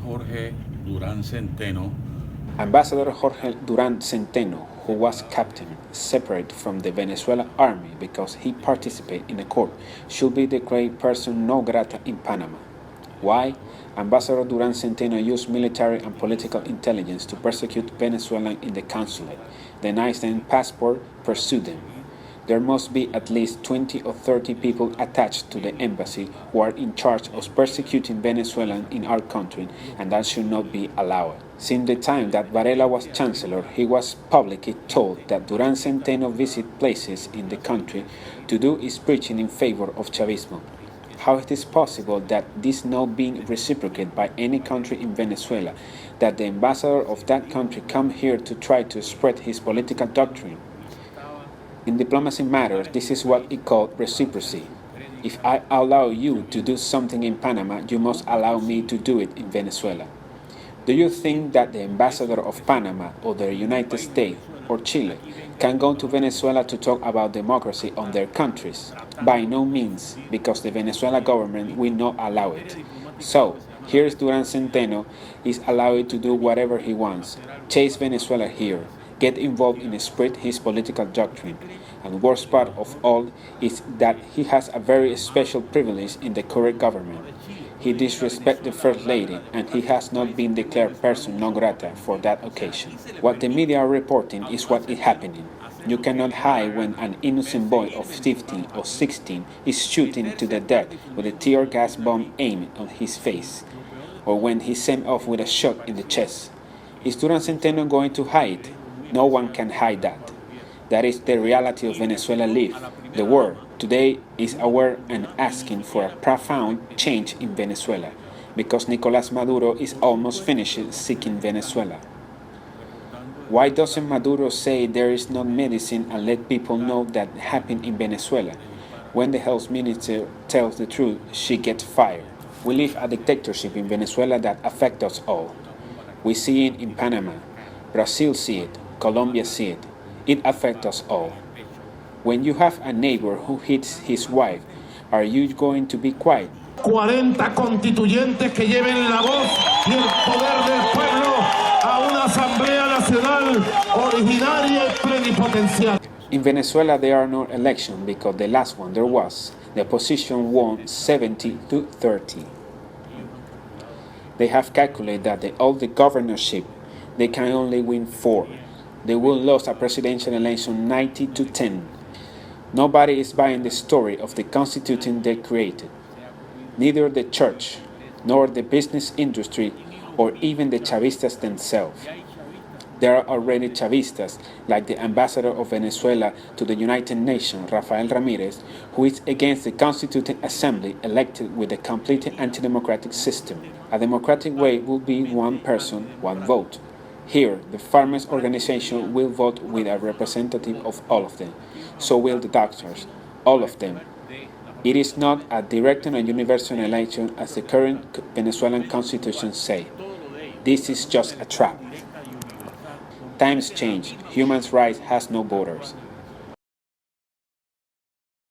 Jorge Durán Centeno, Ambassador Jorge Durán Centeno, who was captain, separate from the Venezuelan army because he participated in a court, should be declared person non grata in Panama. Why? Ambassador Durán Centeno used military and political intelligence to persecute Venezuelans in the consulate, deny them passport, pursue them. There must be at least 20 or 30 people attached to the embassy who are in charge of persecuting Venezuelans in our country, and that should not be allowed. Since the time that Varela was chancellor, he was publicly told that Durán Centeno visited places in the country to do his preaching in favor of Chavismo. How it is possible that this not being reciprocated by any country in Venezuela, that the ambassador of that country come here to try to spread his political doctrine? In diplomacy matters, this is what is called reciprocity. If I allow you to do something in Panama, you must allow me to do it in Venezuela. Do you think that the ambassador of Panama or the United States or Chile can go to Venezuela to talk about democracy on their countries? By no means, because the Venezuela government will not allow it. So, here's Durán Centeno is allowed to do whatever he wants, chase Venezuela here, get involved in spread his political doctrine, and worst part of all is that he has a very special privilege in the current government. He disrespects the First Lady, and he has not been declared person non grata for that occasion. What the media are reporting is what is happening. You cannot hide when an innocent boy of 15 or 16 is shooting to the death with a tear gas bomb aimed on his face, or when he's sent off with a shot in the chest. Is Durán Centeno going to hide? No one can hide that. That is the reality of Venezuela live. The world today is aware and asking for a profound change in Venezuela, because Nicolás Maduro is almost finished seeking Venezuela. Why doesn't Maduro say there is no medicine and let people know that happened in Venezuela? When the health minister tells the truth, she gets fired. We live a dictatorship in Venezuela that affects us all. We see it in Panama. Brazil see it. Colombia see it. It affects us all. When you have a neighbor who hits his wife, are you going to be quiet? 40 constituyentes que lleven la voz y el poder del pueblo a una asamblea nacional originaria y plenipotenciaria. In Venezuela there are no elections because the last one there was. The opposition won 70 to 30. They have calculated that all the governorship, they can only win 4. They will lose a presidential election 90 to 10. Nobody is buying the story of the constitution they created. Neither the church, nor the business industry, or even the Chavistas themselves. There are already Chavistas, like the ambassador of Venezuela to the United Nations, Rafael Ramirez, who is against the Constituent Assembly elected with a completely anti-democratic system. A democratic way will be one person, one vote. Here, the farmers' organization will vote with a representative of all of them. So will the doctors, all of them. It is not a direct and universal election as the current Venezuelan constitution says. This is just a trap. Times change. Human rights has no borders.